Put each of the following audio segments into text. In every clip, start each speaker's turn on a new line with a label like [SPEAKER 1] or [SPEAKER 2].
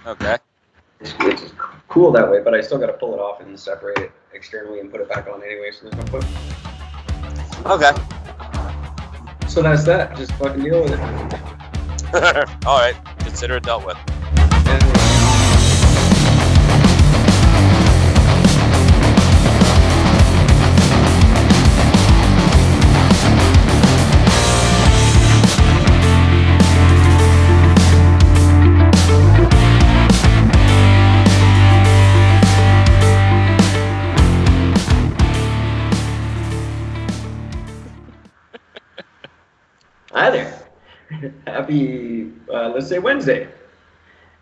[SPEAKER 1] Okay.
[SPEAKER 2] It's cool that way, but I still got to pull it off and separate it externally and put it back on anyway, so there's no point.
[SPEAKER 1] Okay.
[SPEAKER 2] So that's that. Just fucking deal with it.
[SPEAKER 1] All right. Consider it dealt with.
[SPEAKER 2] Hi there. Happy, let's say Wednesday.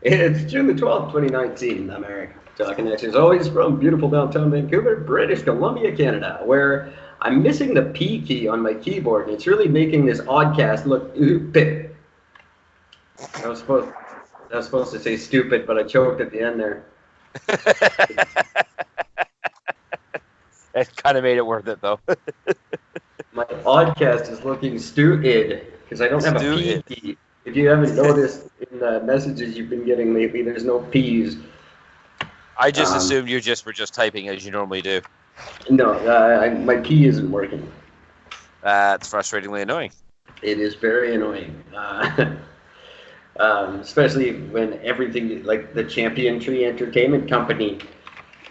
[SPEAKER 2] It's June the 12th, 2019. I'm Eric, talking at you as always from beautiful downtown Vancouver, British Columbia, Canada, where I'm missing the P key on my keyboard, and it's really making this oddcast look stupid. I was supposed to say stupid, but I choked at the end there.
[SPEAKER 1] That kind of made it worth it, though.
[SPEAKER 2] My oddcast is looking stupid because I don't have a P key. If you haven't noticed in the messages you've been getting lately, there's no P's.
[SPEAKER 1] I just assumed you were just typing as you normally do.
[SPEAKER 2] No, my P isn't working.
[SPEAKER 1] That's frustratingly annoying.
[SPEAKER 2] It is very annoying. Especially when everything, like the Champion Tree Entertainment Company,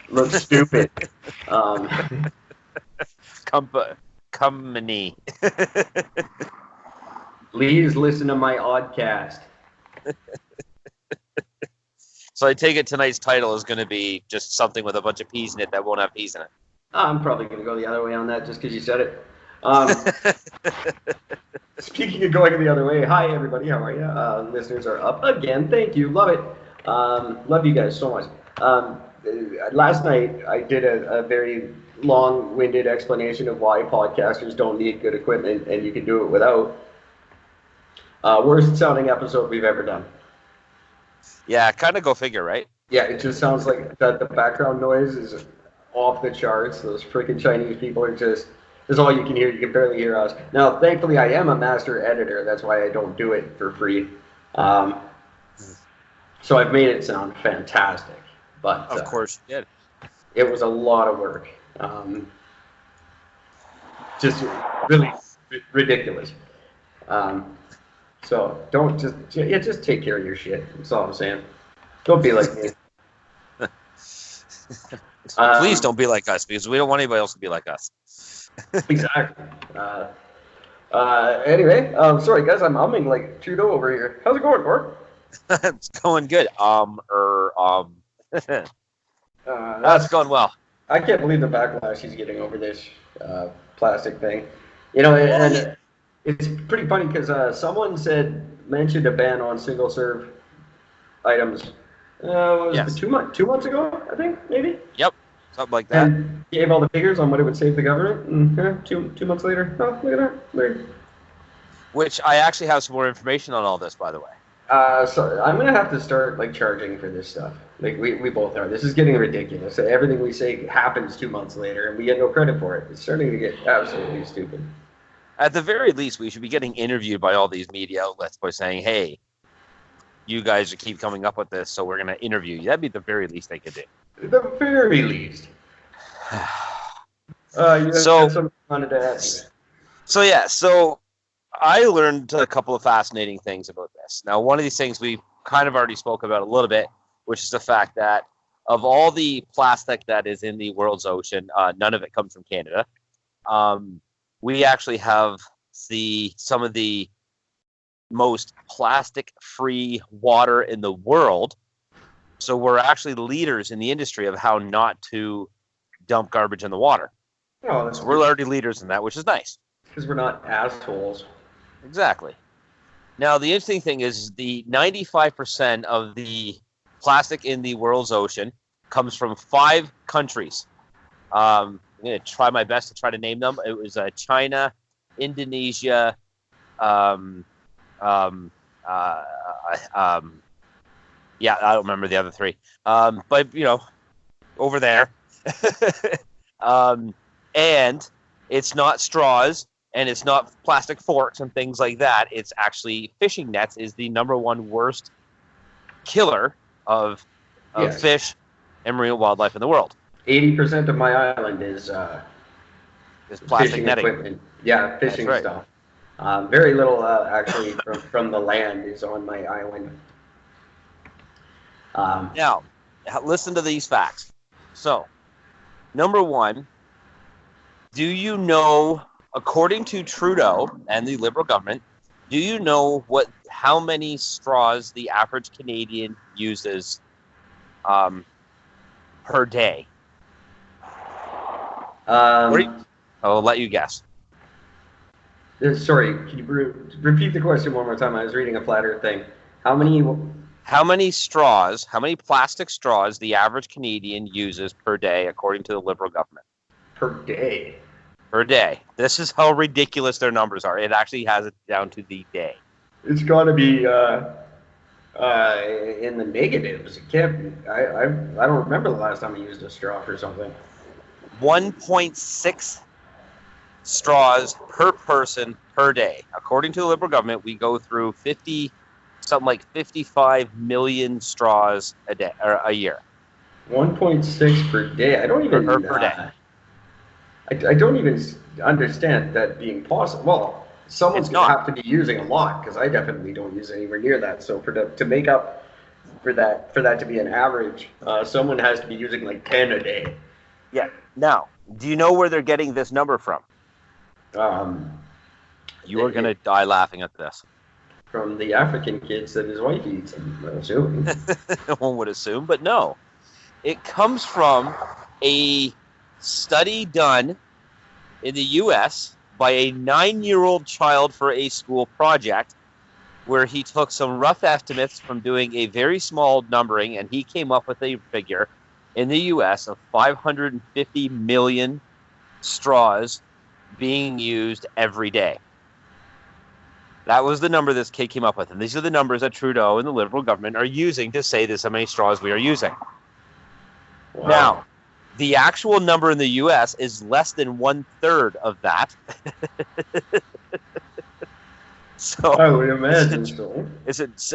[SPEAKER 2] looks stupid.
[SPEAKER 1] Company.
[SPEAKER 2] Please listen to my oddcast.
[SPEAKER 1] So I take it tonight's title is going to be just something with a bunch of P's in it that won't have P's in it.
[SPEAKER 2] I'm probably going to go the other way on that just because you said it. Speaking of going the other way, hi everybody, how are you? Listeners are up again. Thank you. Love it. Love you guys so much. Last night I did a very long-winded explanation of why podcasters don't need good equipment and you can do it without. Worst sounding episode we've ever done.
[SPEAKER 1] Yeah, kind of go figure, right?
[SPEAKER 2] Yeah, it just sounds like that the background noise is off the charts. Those freaking Chinese people are just, that's all you can hear. You can barely hear us. Now, thankfully, I am a master editor. That's why I don't do it for free. So I've made it sound fantastic. But
[SPEAKER 1] of course you did.
[SPEAKER 2] It was a lot of work. Just really ridiculous. So don't just take care of your shit. That's all I'm saying. Don't be like me.
[SPEAKER 1] Please don't be like us because we don't want anybody else to be like us.
[SPEAKER 2] Exactly. Anyway, sorry guys, I'm humming like Trudeau over here. How's it going, Gord?
[SPEAKER 1] It's going good. That's going well.
[SPEAKER 2] I can't believe the backlash he's getting over this plastic thing. You know, and it's pretty funny because someone mentioned a ban on single serve items.
[SPEAKER 1] Yes.
[SPEAKER 2] 2 months ago, I think, maybe?
[SPEAKER 1] Yep, something like that.
[SPEAKER 2] And gave all the figures on what it would save the government. And 2 months later, oh, look at that. Weird.
[SPEAKER 1] Which I actually have some more information on all this, by the way.
[SPEAKER 2] So I'm gonna have to start like charging for this stuff. Like we both are. This is getting ridiculous. Everything we say happens 2 months later, and we get no credit for it. It's starting to get absolutely stupid.
[SPEAKER 1] At the very least, we should be getting interviewed by all these media outlets by saying, "Hey, you guys keep coming up with this, so we're gonna interview you." That'd be the very least they could do.
[SPEAKER 2] The very least. You
[SPEAKER 1] So,
[SPEAKER 2] have something I wanted to ask you.
[SPEAKER 1] So I learned a couple of fascinating things about this. Now, one of these things we kind of already spoke about a little bit, which is the fact that of all the plastic that is in the world's ocean, none of it comes from Canada. We actually have some of the most plastic-free water in the world. So we're actually leaders in the industry of how not to dump garbage in the water.
[SPEAKER 2] Oh, that's
[SPEAKER 1] So we're already leaders in that, which is nice.
[SPEAKER 2] because we're not assholes.
[SPEAKER 1] Exactly. Now, the interesting thing is the 95% of the plastic in the world's ocean comes from 5 countries. I'm going to try my best to try to name them. It was China, Indonesia, yeah, I don't remember the other 3. But, you know, over there. And it's not straws, and it's not plastic forks and things like that. It's actually fishing nets is the #1 worst killer of
[SPEAKER 2] Yes.
[SPEAKER 1] fish and marine wildlife in the world.
[SPEAKER 2] 80% of my island is
[SPEAKER 1] Plastic
[SPEAKER 2] fishing
[SPEAKER 1] netting.
[SPEAKER 2] equipment. Yeah, fishing
[SPEAKER 1] right.
[SPEAKER 2] stuff. Very little actually from the land is on my island.
[SPEAKER 1] Now, listen to these facts. So, number one, do you know, according to Trudeau and the Liberal government, do you know how many straws the average Canadian uses per day? I'll let you guess.
[SPEAKER 2] Sorry, can you repeat the question one more time? I was reading a flat earth thing. How many
[SPEAKER 1] plastic straws the average Canadian uses per day, according to the Liberal government?
[SPEAKER 2] Per day?
[SPEAKER 1] Per day. This is how ridiculous their numbers are. It actually has it down to the day.
[SPEAKER 2] It's got to be in the negatives. It can't be. I don't remember the last time I used a straw for something.
[SPEAKER 1] 1.6 straws per person per day. According to the Liberal government, we go through 55 million straws a day or a year.
[SPEAKER 2] 1.6 per day. I don't even
[SPEAKER 1] per day.
[SPEAKER 2] I don't even understand that being possible. Well, someone's going to have to be using a lot, because I definitely don't use anywhere near that. So to make up for that to be an average, someone has to be using like 10 a day.
[SPEAKER 1] Yeah. Now, do you know where they're getting this number from? You are going to die laughing at this.
[SPEAKER 2] From the African kids that his wife eats, I'm assuming.
[SPEAKER 1] One would assume, but no. It comes from a study done in the U.S. by a 9-year-old child for a school project, where he took some rough estimates from doing a very small numbering, and he came up with a figure in the U.S. of 550 million straws being used every day. That was the number this kid came up with, and these are the numbers that Trudeau and the Liberal government are using to say this is how many straws we are using. Wow. Now, the actual number in the U.S. is less than 1/3 of that. So
[SPEAKER 2] I would imagine so.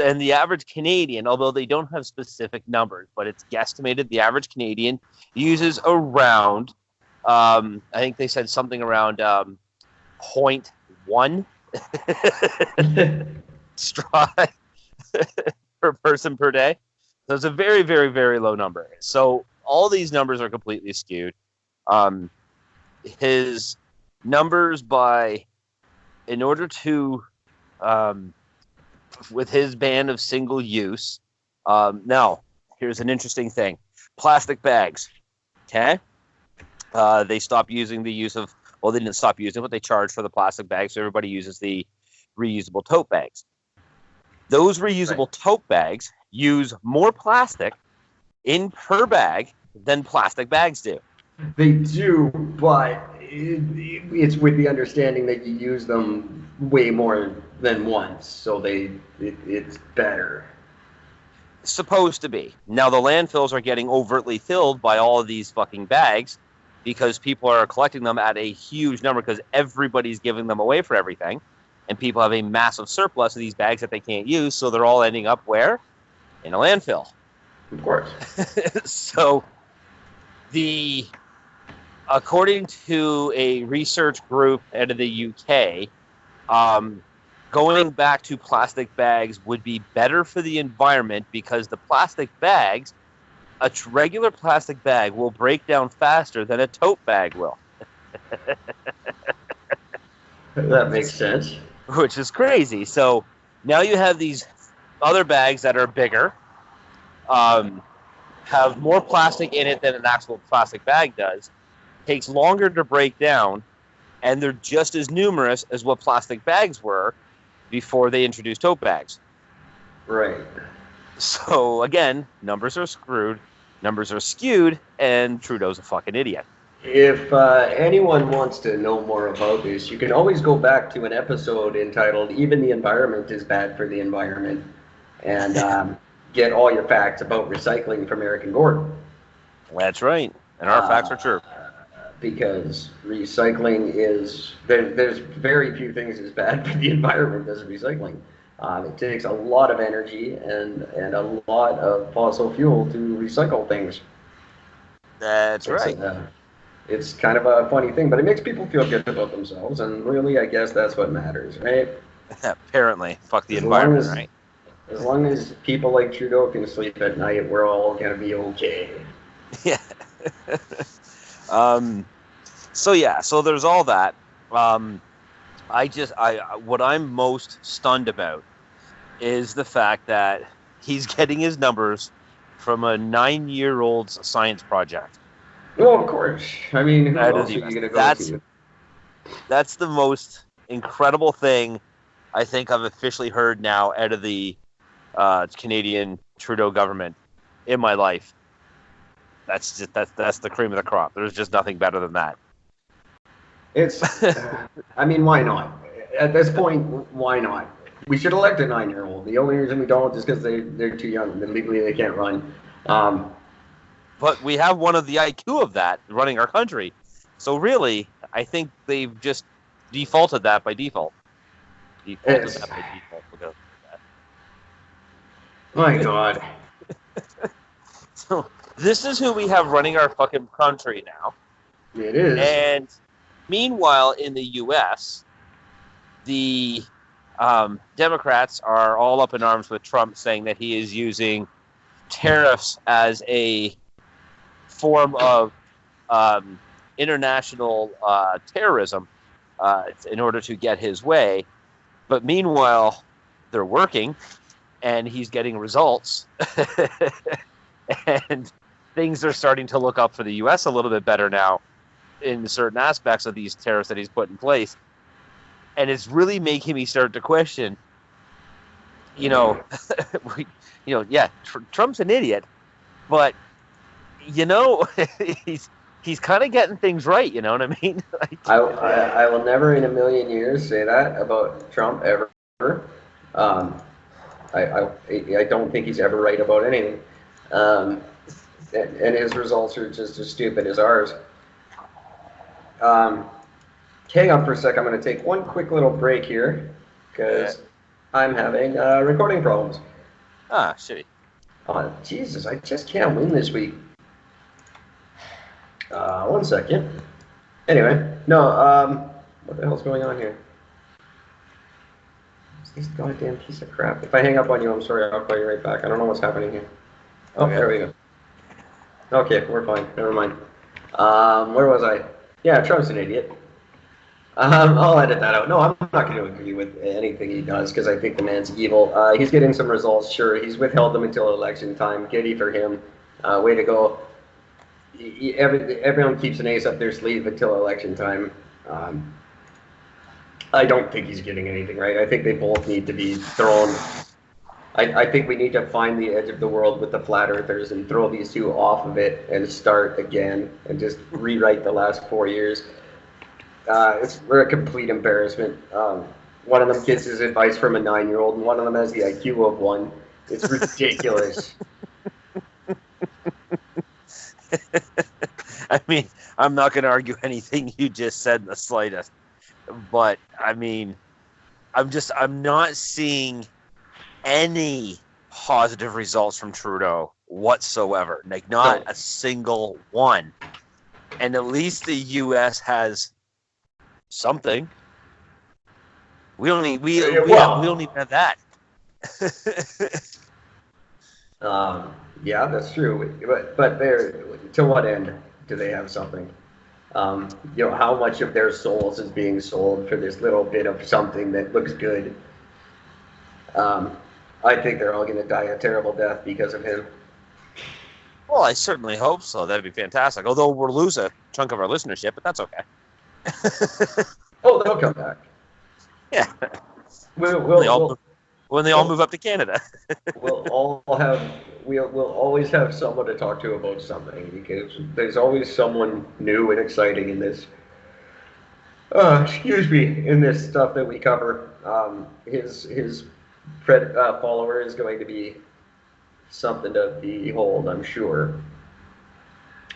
[SPEAKER 1] And the average Canadian, although they don't have specific numbers, but it's guesstimated the average Canadian uses around, I think they said something around 0.1 straw per person per day. So it's a very, very, very low number. So all these numbers are completely skewed. His numbers in order to, with his ban of single use. Now, here's an interesting thing. Plastic bags. Okay? They stopped using the use of, well, they didn't stop using it, but they charge for the plastic bags, so everybody uses the reusable tote bags. Those reusable tote bags use more plastic in per bag than plastic bags do.
[SPEAKER 2] They do, but it's with the understanding that you use them way more than once, so it's better.
[SPEAKER 1] Supposed to be. Now the landfills are getting overtly filled by all of these fucking bags because people are collecting them at a huge number because everybody's giving them away for everything, and people have a massive surplus of these bags that they can't use, so they're all ending up where? In a landfill.
[SPEAKER 2] Of course.
[SPEAKER 1] So according to a research group out of the UK, going back to plastic bags would be better for the environment because the plastic bags, a regular plastic bag will break down faster than a tote bag will.
[SPEAKER 2] That makes sense.
[SPEAKER 1] Which is crazy. So now you have these other bags that are bigger, have more plastic in it than an actual plastic bag does, takes longer to break down, and they're just as numerous as what plastic bags were before they introduced tote bags.
[SPEAKER 2] Right.
[SPEAKER 1] So again, numbers are screwed, numbers are skewed, and Trudeau's a fucking idiot.
[SPEAKER 2] If anyone wants to know more about this, you can always go back to an episode entitled "Even the Environment is Bad for the Environment," and get all your facts about recycling from Eric and Gordon.
[SPEAKER 1] That's right, and our facts are true.
[SPEAKER 2] Because recycling is there's very few things as bad for the environment as recycling. It takes a lot of energy and a lot of fossil fuel to recycle things.
[SPEAKER 1] That's
[SPEAKER 2] It's
[SPEAKER 1] right.
[SPEAKER 2] uh, it's kind of a funny thing, but it makes people feel good about themselves, and really, I guess that's what matters, right?
[SPEAKER 1] Apparently, fuck the
[SPEAKER 2] As long
[SPEAKER 1] environment,
[SPEAKER 2] as
[SPEAKER 1] right?
[SPEAKER 2] as long as people like Trudeau can sleep at night, we're all gonna be okay.
[SPEAKER 1] Yeah. um. So yeah. So there's all that. Um. What I'm most stunned about is the fact that he's getting his numbers from a 9-year-old's science project
[SPEAKER 2] Well, of course. I mean, who
[SPEAKER 1] out of the
[SPEAKER 2] else are you
[SPEAKER 1] US.
[SPEAKER 2] gonna go
[SPEAKER 1] That's
[SPEAKER 2] to?
[SPEAKER 1] that's the most incredible thing I think I've officially heard now out of the Canadian Trudeau government in my life. That's the cream of the crop. There's just nothing better than that.
[SPEAKER 2] It's, I mean, why not? At this point, why not? We should elect a 9-year-old. The only reason we don't is because they're too young. Legally, they can't run. Um,
[SPEAKER 1] But we have one of the IQ of that running our country. So really, I think they've just defaulted that by default. Defaulted
[SPEAKER 2] it's,
[SPEAKER 1] that by default because of that.
[SPEAKER 2] my God.
[SPEAKER 1] So this is who we have running our fucking country now.
[SPEAKER 2] It is.
[SPEAKER 1] And meanwhile, in the U.S., the Democrats are all up in arms with Trump, saying that he is using tariffs as a form of international terrorism in order to get his way. But meanwhile, they're working, and he's getting results, and things are starting to look up for the U.S. a little bit better now in certain aspects of these tariffs that he's put in place. And it's really making me start to question, yeah, Trump's an idiot, but he's kind of getting things right. You know what I mean?
[SPEAKER 2] I will never in a million years say that about Trump ever. Um, I don't think he's ever right about anything. And his results are just as stupid as ours. Hang on for a sec. I'm going to take one quick little break here because I'm having recording problems.
[SPEAKER 1] Shitty.
[SPEAKER 2] Oh, Jesus, I just can't win this week. 1 second. Anyway, no, what the hell's going on here? This goddamn piece of crap. If I hang up on you, I'm sorry, I'll call you right back. I don't know what's happening here. Oh, okay. There we go. Okay, we're fine. Never mind. Where was I? Yeah, Trump's an idiot. I'll edit that out. No, I'm not going to agree with anything he does because I think the man's evil. He's getting some results, sure. He's withheld them until election time. Giddy for him. Way to go. Everyone keeps an ace up their sleeve until election time. I don't think he's getting anything right. I think they both need to be thrown. I think we need to find the edge of the world with the flat earthers and throw these two off of it and start again and just rewrite the last 4 years. We're a complete embarrassment. One of them gets his advice from a 9-year-old, and one of them has the IQ of one. It's ridiculous.
[SPEAKER 1] I mean, I'm not going to argue anything you just said in the slightest, but I mean, I'm not seeing any positive results from Trudeau whatsoever. Like, not a single one. And at least the U.S. has something. We don't even have that.
[SPEAKER 2] Yeah, that's true. But to what end do they have something? How much of their souls is being sold for this little bit of something that looks good? I think they're all going to die a terrible death because of him.
[SPEAKER 1] Well, I certainly hope so. That'd be fantastic. Although we'll lose a chunk of our listenership, but that's okay.
[SPEAKER 2] Oh, they'll come back.
[SPEAKER 1] Yeah. When they all move up to Canada.
[SPEAKER 2] we'll always have someone to talk to about something because there's always someone new and exciting in this. In this stuff that we cover. His follower is going to be something to behold, I'm sure.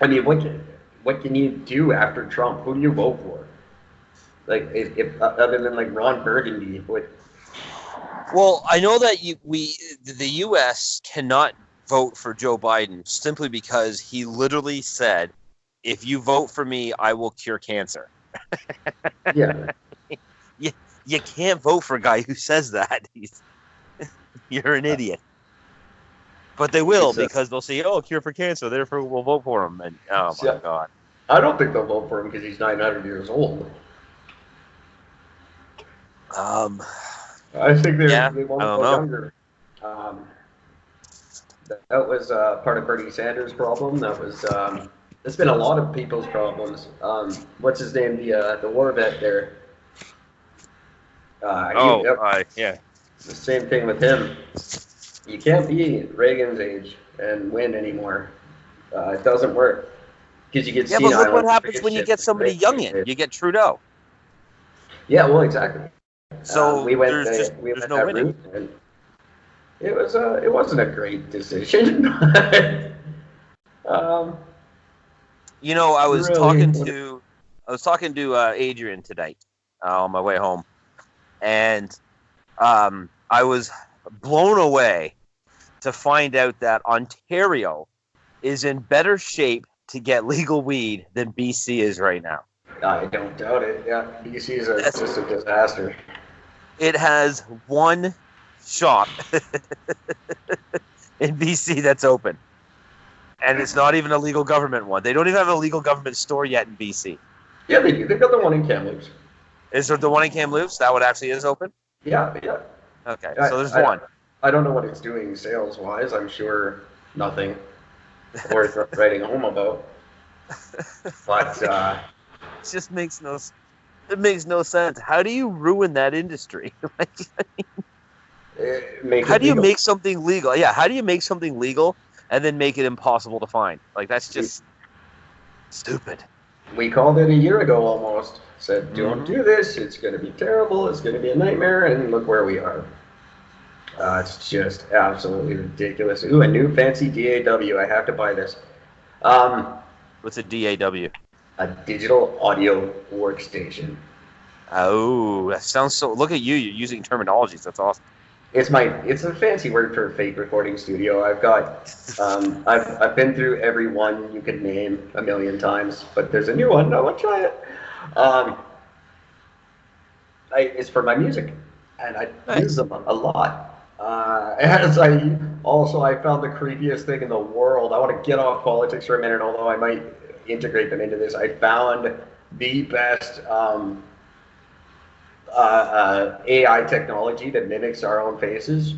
[SPEAKER 2] I mean, what can you do after Trump? Who do you vote for? Like, if other than like Ron Burgundy,
[SPEAKER 1] Well, I know that the U.S. cannot vote for Joe Biden simply because he literally said, "If you vote for me, I will cure cancer."
[SPEAKER 2] Yeah.
[SPEAKER 1] You can't vote for a guy who says that. You're an idiot. But they will, because they'll say, "Oh, cure for cancer," therefore we'll vote for him. And oh my God,
[SPEAKER 2] I don't think they'll vote for him because he's 900 years old. I think they want to go younger. That was part of Bernie Sanders' problem. That was it's been a lot of people's problems. What's his name? The war vet there.
[SPEAKER 1] Yeah.
[SPEAKER 2] The same thing with him. You can't be Reagan's age and win anymore. It doesn't work because you get senile.
[SPEAKER 1] Yeah, but look what happens when you get somebody young in. You get Trudeau.
[SPEAKER 2] Yeah, well, exactly.
[SPEAKER 1] So
[SPEAKER 2] we went
[SPEAKER 1] there's no winning.
[SPEAKER 2] And it wasn't a great decision.
[SPEAKER 1] You know, I was talking to Adrian tonight on my way home, and I was blown away to find out that Ontario is in better shape to get legal weed than BC is right now.
[SPEAKER 2] I don't doubt it. Yeah, BC is just a disaster.
[SPEAKER 1] It has one shop in BC that's open. And it's not even a legal government one. They don't even have a legal government store yet in BC.
[SPEAKER 2] Yeah, they do. They've got the one in Kamloops.
[SPEAKER 1] Is there the one in Kamloops? That one actually is open?
[SPEAKER 2] Yeah.
[SPEAKER 1] Okay, so there's one.
[SPEAKER 2] I don't know what it's doing sales-wise. I'm sure nothing worth writing home about. But
[SPEAKER 1] it just makes no sense. How do you ruin that industry? How do you make something legal? Yeah, how do you make something legal and then make it impossible to find? Like, that's just stupid.
[SPEAKER 2] We called it a year ago almost. Said, don't do this. It's going to be terrible. It's going to be a nightmare. And look where we are. It's just absolutely ridiculous. Ooh, a new fancy DAW. I have to buy this.
[SPEAKER 1] What's a DAW?
[SPEAKER 2] A digital audio workstation.
[SPEAKER 1] Oh, that sounds so... Look at you. You're using terminologies. That's awesome.
[SPEAKER 2] It's a fancy word for a fake recording studio. I've got, I've been through every one you could name a million times, but there's a new one. I want to try it. It's for my music, and I use them a lot. As I found the creepiest thing in the world. I want to get off politics for a minute, although I might integrate them into this. I found the best AI technology that mimics our own faces.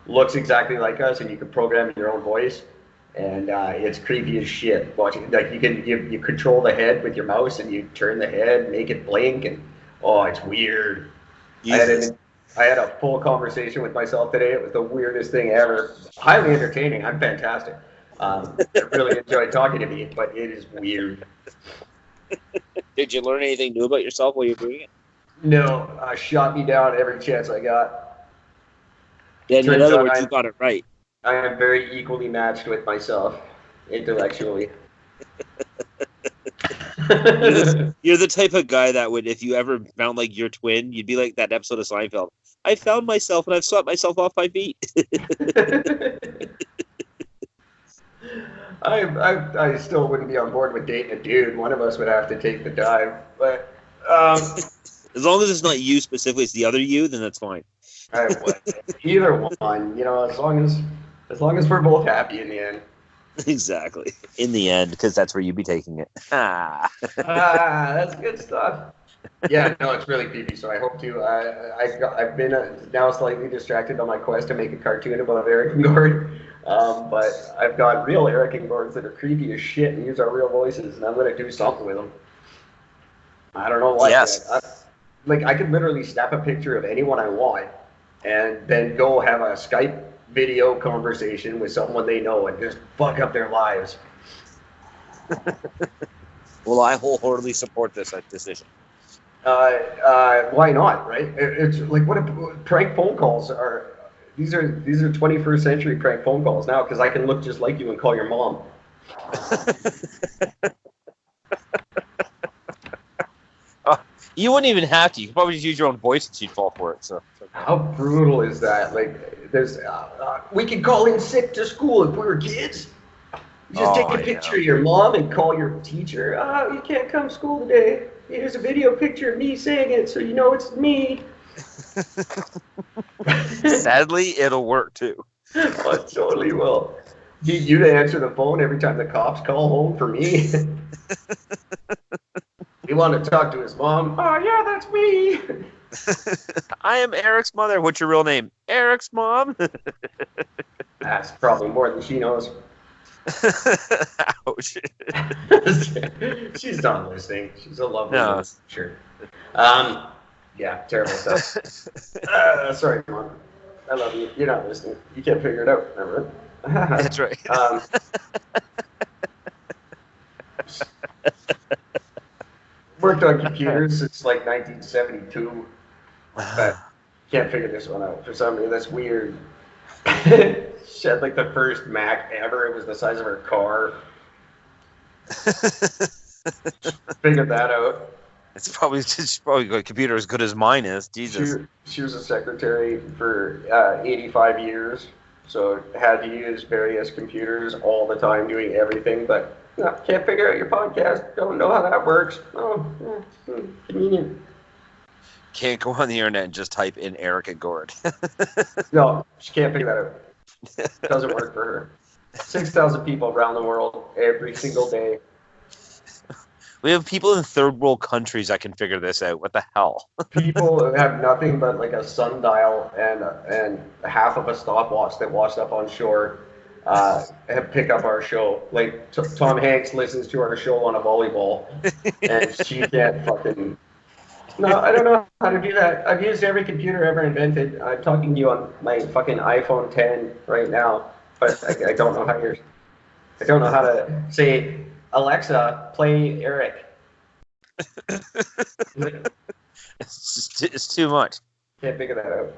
[SPEAKER 2] Looks exactly like us, and you can program your own voice, and it's creepy as shit. Watching, like, you control the head with your mouse, and you turn the head, make it blink, and it's weird. I had a full conversation with myself today. It was the weirdest thing ever. Highly entertaining. I'm fantastic. I really enjoyed talking to me, but it is weird.
[SPEAKER 1] Did you learn anything new about yourself while you're doing it?
[SPEAKER 2] No, shot me down every chance I got.
[SPEAKER 1] Yeah, in other words, you got it right.
[SPEAKER 2] I am very equally matched with myself, intellectually.
[SPEAKER 1] You're the type of guy that would, if you ever found like your twin, you'd be like that episode of Seinfeld. I found myself and I've shot myself off 5 feet.
[SPEAKER 2] I still wouldn't be on board with dating a dude. One of us would have to take the dive. But
[SPEAKER 1] as long as it's not you specifically, it's the other you, then that's fine.
[SPEAKER 2] Either one, as long as we're both happy in the end.
[SPEAKER 1] Exactly. In the end, because that's where you'd be taking it.
[SPEAKER 2] That's good stuff. Yeah, no, it's really creepy. So I hope to. I've been now slightly distracted on my quest to make a cartoon about Eric and Gord. But I've got real Eric and Gords that are creepy as shit and use our real voices, and I'm going to do something with them. I don't know what.
[SPEAKER 1] Yes.
[SPEAKER 2] I could literally snap a picture of anyone I want and then go have a Skype video conversation with someone they know and just fuck up their lives.
[SPEAKER 1] Well, I wholeheartedly support this decision.
[SPEAKER 2] Why not, right? It's like, what prank phone calls are. These are 21st century prank phone calls now, because I can look just like you and call your mom.
[SPEAKER 1] You wouldn't even have to. You could probably just use your own voice and she'd fall for it. So
[SPEAKER 2] How brutal is that? Like, there's, we could call in sick to school if we were kids. You just take a picture of your mom and call your teacher. Oh, you can't come to school today. Here's a video picture of me saying it so you know it's me.
[SPEAKER 1] Sadly, it'll work too.
[SPEAKER 2] Oh, it totally will. Need you to answer the phone every time the cops call home for me. He wanted to talk to his mom. Oh, yeah, that's me.
[SPEAKER 1] I am Eric's mother. What's your real name? Eric's mom.
[SPEAKER 2] That's probably more than she knows.
[SPEAKER 1] Ouch.
[SPEAKER 2] She's not listening. She's a lovely
[SPEAKER 1] No.
[SPEAKER 2] woman. Sure. Yeah, terrible stuff. Sorry, Mom. I love you. You're not listening. You can't figure it out. Remember?
[SPEAKER 1] That's right.
[SPEAKER 2] Worked on computers since like 1972. But can't figure this one out for some reason. That's weird. She had like the first Mac ever. It was the size of her car. Figured that out.
[SPEAKER 1] It's probably a computer as good as mine is. Jesus.
[SPEAKER 2] She was a secretary for 85 years, so had to use various computers all the time doing everything, but no, can't figure out your podcast. Don't know how that works. Oh, convenient.
[SPEAKER 1] Can't go on the internet and just type in Eric and Gord.
[SPEAKER 2] No, she can't figure that out. Doesn't work for her. 6,000 people around the world every single day.
[SPEAKER 1] We have people in third world countries that can figure this out. What the hell?
[SPEAKER 2] People have nothing but like a sundial and half of a stopwatch that washed up on shore pick up our show. Like Tom Hanks listens to our show on a volleyball, and she can't fucking. No, I don't know how to do that. I've used every computer ever invented. I'm talking to you on my fucking iPhone 10 right now, but I don't know how I don't know how to say, Alexa, play Eric.
[SPEAKER 1] It's too much.
[SPEAKER 2] Can't figure that out.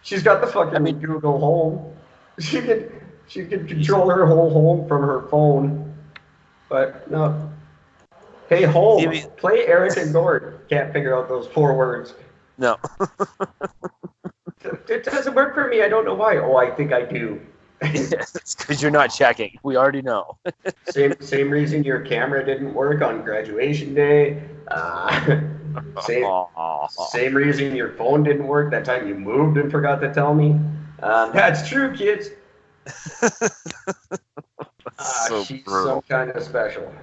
[SPEAKER 2] She's got the fucking Google Home. She can control her whole home from her phone, but no. Hey, home, play Eric and Gord. Can't figure out those 4 words.
[SPEAKER 1] No.
[SPEAKER 2] It doesn't work for me. I don't know why. Oh, I think I do.
[SPEAKER 1] It's because you're not checking. We already know.
[SPEAKER 2] Same reason your camera didn't work on graduation day. Same reason your phone didn't work that time you moved and forgot to tell me. That's true, kids. She's brutal. Some kind of special.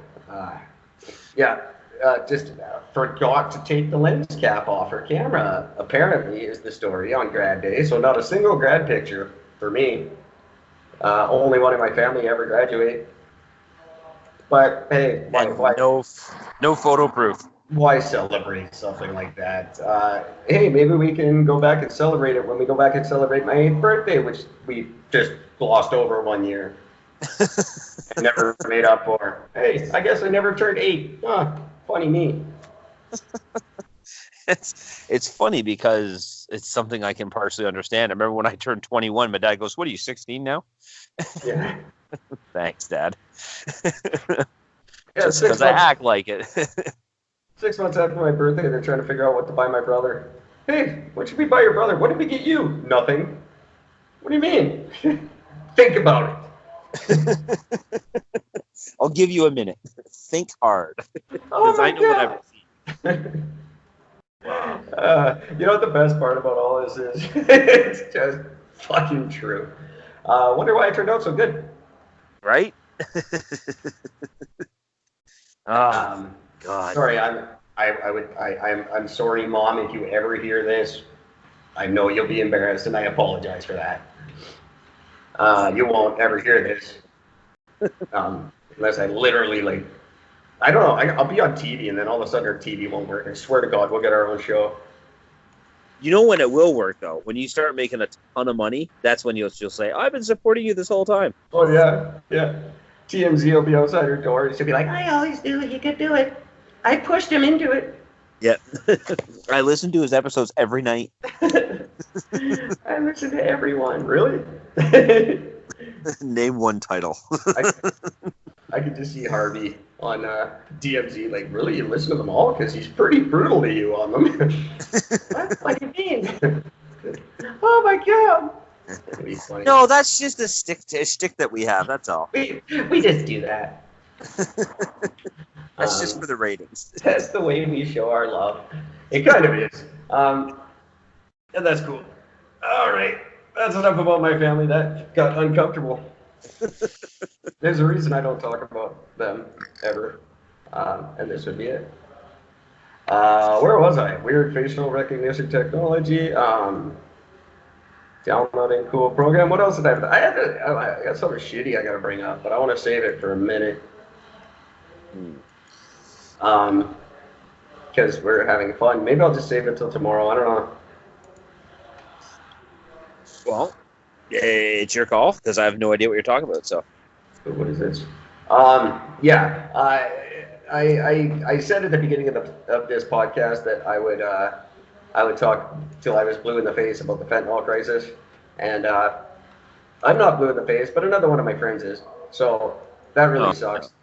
[SPEAKER 2] Just forgot to take the lens cap off her camera, apparently, is the story on grad day. So not a single grad picture for me. Only one in my family ever graduate. But hey, why
[SPEAKER 1] no photo proof.
[SPEAKER 2] Why celebrate something like that? Hey, maybe we can go back and celebrate it when we go back and celebrate my 8th birthday, which we just glossed over 1 year. I never made up for. Hey, I guess I never turned 8. Funny me.
[SPEAKER 1] It's funny because it's something I can partially understand. I remember when I turned 21, my dad goes, "What are you, 16 now?"
[SPEAKER 2] Yeah.
[SPEAKER 1] Thanks, Dad.
[SPEAKER 2] Yeah,
[SPEAKER 1] just because I act like it.
[SPEAKER 2] 6 months after my birthday, they're trying to figure out what to buy my brother. Hey, what should we buy your brother? What did we get you? Nothing. What do you mean? Think about it.
[SPEAKER 1] I'll give you a minute. Think hard.
[SPEAKER 2] Oh
[SPEAKER 1] I know
[SPEAKER 2] God.
[SPEAKER 1] what I've seen.
[SPEAKER 2] You know what the best part about all this is? It's just fucking true. Wonder why it turned out so good.
[SPEAKER 1] Right? God.
[SPEAKER 2] Sorry, I'm sorry, Mom, if you ever hear this. I know you'll be embarrassed, and I apologize for that. You won't ever hear this, unless I literally I don't know. I'll be on TV, and then all of a sudden our TV won't work. I swear to God, we'll get our own show.
[SPEAKER 1] You know when it will work, though? When you start making a ton of money, that's when you'll say, "I've been supporting you this whole time."
[SPEAKER 2] Oh, yeah. TMZ will be outside her door, and she'll be like, "I always knew he could do it. I pushed him into it."
[SPEAKER 1] Yeah. I listen to his episodes every night.
[SPEAKER 2] I listen to everyone. Really?
[SPEAKER 1] Name one title.
[SPEAKER 2] I I could just see Harvey on DMZ, like, really, you listen to them all? Because he's pretty brutal to you on them. What do you mean? Oh my god! That'd be funny.
[SPEAKER 1] No, that's just a stick that we have. That's all.
[SPEAKER 2] We just do that.
[SPEAKER 1] That's just for the ratings.
[SPEAKER 2] That's the way we show our love. It kind of is. And that's cool. All right. That's enough about my family. That got uncomfortable. There's a reason I don't talk about them ever. And this would be it. Where was I? Weird facial recognition technology. Downloading cool program. What else did I have? I got something shitty I got to bring up, but I want to save it for a minute. Because we're having fun. Maybe I'll just save it till tomorrow. I don't know.
[SPEAKER 1] Well, it's your call because I have no idea what you're talking about. So,
[SPEAKER 2] what is this? Yeah. I said at the beginning of this podcast that I would talk till I was blue in the face about the fentanyl crisis, and I'm not blue in the face, but another one of my friends is. So that really sucks.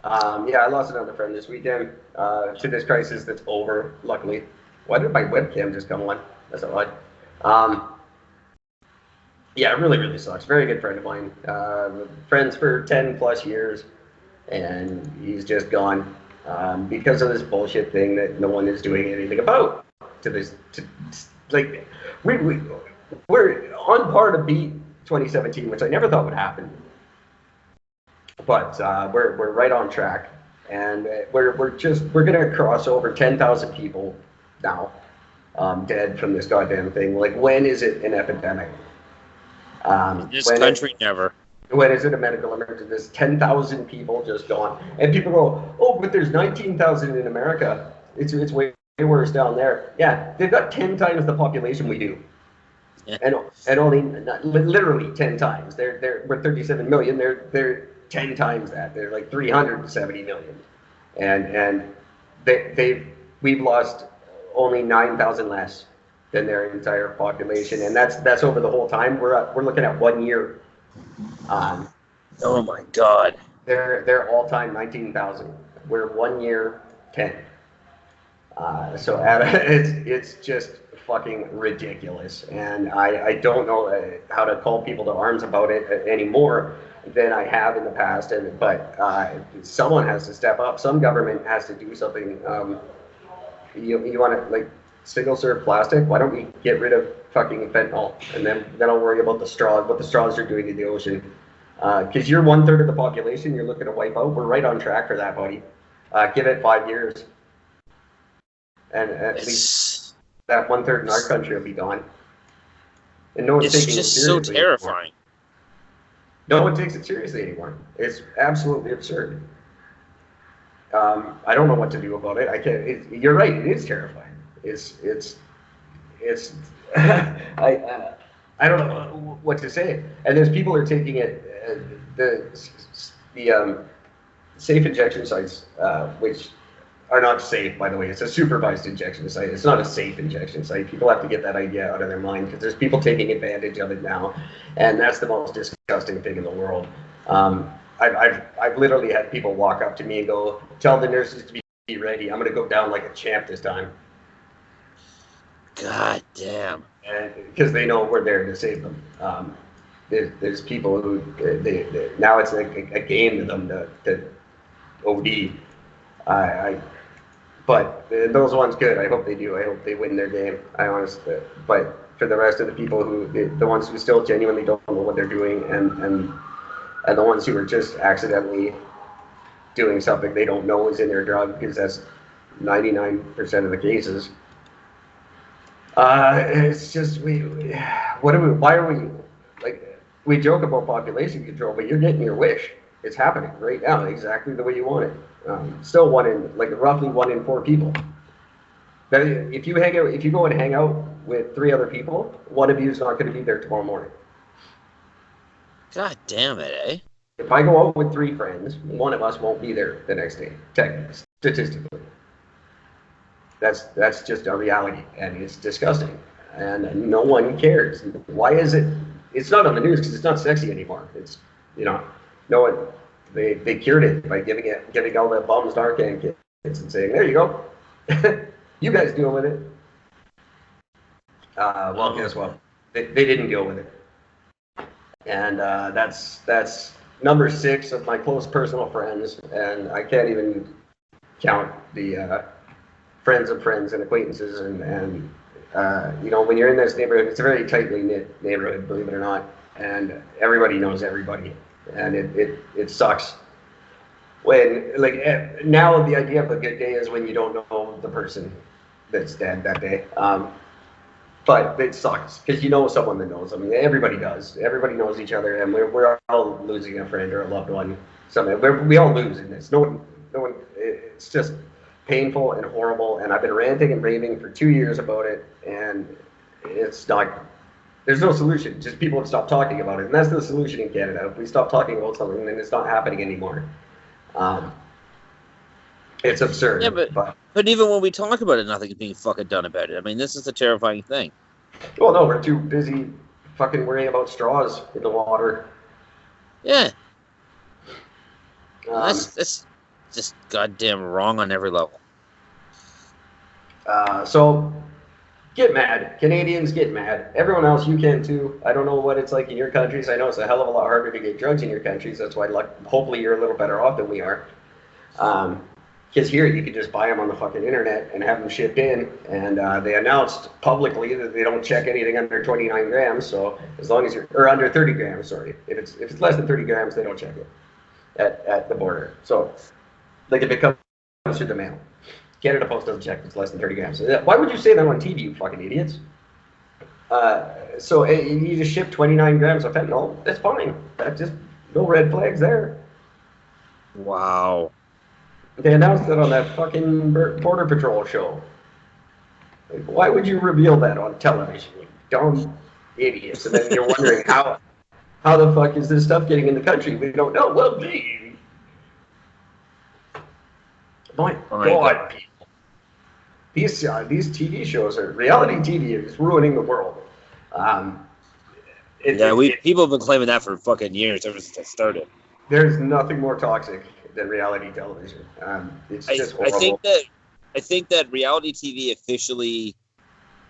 [SPEAKER 2] Yeah, I lost another friend this weekend to this crisis that's over, luckily. Why did my webcam just come on? That's not odd. Yeah, it really, really sucks. Very good friend of mine. Friends for 10 plus years, and he's just gone because of this bullshit thing that no one is doing anything about. We're on par to beat 2017, which I never thought would happen. But we're right on track, and we're gonna cross over 10,000 people now dead from this goddamn thing. Like, when is it an epidemic?
[SPEAKER 1] This country never.
[SPEAKER 2] When is it a medical emergency? There's 10,000 people just gone, and people go, "Oh, but there's 19,000 in America. It's way worse down there." Yeah, they've got 10 times the population we do. Yeah. And only literally 10 times. We're 37 million. They're 10 times that. They're like 370 million, and we've lost only 9,000 less than their entire population, and that's over the whole time. We're looking at 1 year.
[SPEAKER 1] Oh my God.
[SPEAKER 2] They're all time 19,000. We're 1 year 10. So it's just fucking ridiculous, and I don't know how to call people to arms about it anymore than I have in the past. But someone has to step up. Some government has to do something. You want to, like, single serve plastic? Why don't we get rid of fucking fentanyl, and then I'll worry about the straws, what the straws are doing to the ocean. Because you're 1/3 of the population you're looking to wipe out. We're right on track for that, buddy. Give it 5 years, and at least that 1/3 in our country will be gone. And no one's taking it seriously.
[SPEAKER 1] It's just so terrifying.
[SPEAKER 2] No one takes it seriously anymore. It's absolutely absurd. I don't know what to do about it. I can't. You're right. It is terrifying. It's I don't know what to say. And there's people who are taking it, the safe injection sites, which are not safe, by the way. It's a supervised injection site. It's not a safe injection site. People have to get that idea out of their mind, because there's people taking advantage of it now, and that's the most disgusting thing in the world. I've literally had people walk up to me and go, "Tell the nurses to be ready. I'm going to go down like a champ this time."
[SPEAKER 1] God damn.
[SPEAKER 2] And because they know we're there to save them. There's people who they now it's like a game to them to OD. But those ones good. I hope they do. I hope they win their game. I honestly. But for the rest of the people the ones who still genuinely don't know what they're doing, and the ones who are just accidentally doing something they don't know is in their drug, because that's 99% of the cases. It's just why are we, like, we joke about population control, but you're getting your wish. It's happening right now, exactly the way you want it. Still roughly 1 in 4 people. But if you go and hang out with 3 other people, one of you is not going to be there tomorrow morning.
[SPEAKER 1] God damn it, eh?
[SPEAKER 2] If I go out with 3 friends, one of us won't be there the next day, statistically. That's just a reality, and it's disgusting, and no one cares. Why is it? It's not on the news because it's not sexy anymore. It's, no one. they cured it by giving all the bums Narcan kids and saying, there you go, you guys deal with it. Well, guess what? They didn't deal with it, and that's number 6 of my close personal friends, and I can't even count the friends of friends and acquaintances, and you know, when you're in this neighborhood, it's a very tightly knit neighborhood, believe it or not, and everybody knows everybody, and it sucks when, like, now the idea of a good day is when you don't know the person that's dead that day. But it sucks because you know someone that knows. I mean, everybody does. Everybody knows each other, and we're all losing a friend or a loved one. We all lose in this. No one. It's just painful and horrible. And I've been ranting and raving for 2 years about it, and it's not. There's no solution. Just people have stopped talking about it, and that's the solution in Canada. If we stop talking about something, then it's not happening anymore. It's absurd.
[SPEAKER 1] Yeah, but even when we talk about it, nothing's being fucking done about it. I mean, this is a terrifying thing.
[SPEAKER 2] Well, no, we're too busy fucking worrying about straws in the water.
[SPEAKER 1] Yeah. That's just goddamn wrong on every level.
[SPEAKER 2] So, get mad. Canadians, get mad. Everyone else, you can too. I don't know what it's like in your countries. I know it's a hell of a lot harder to get drugs in your countries. That's why, hopefully, you're a little better off than we are. Because here you can just buy them on the fucking internet and have them shipped in, and they announced publicly that they don't check anything under 29 grams. So as long as or under 30 grams, sorry. If it's less than 30 grams, they don't check it at the border. So like if it comes through the mail, Canada Post doesn't check if it's less than 30 grams. Why would you say that on TV, you fucking idiots? So you just ship 29 grams of fentanyl. That's fine. That's just no red flags there.
[SPEAKER 1] Wow.
[SPEAKER 2] They announced it on that fucking Border Patrol show. Like, why would you reveal that on television, you dumb idiots? And then you're wondering how the fuck is this stuff getting in the country? We don't know. Well, gee. My God, people. These TV shows reality TV is ruining the world.
[SPEAKER 1] People have been claiming that for fucking years ever since I started.
[SPEAKER 2] There's nothing more toxic than reality television. It's just horrible.
[SPEAKER 1] I think that reality TV officially,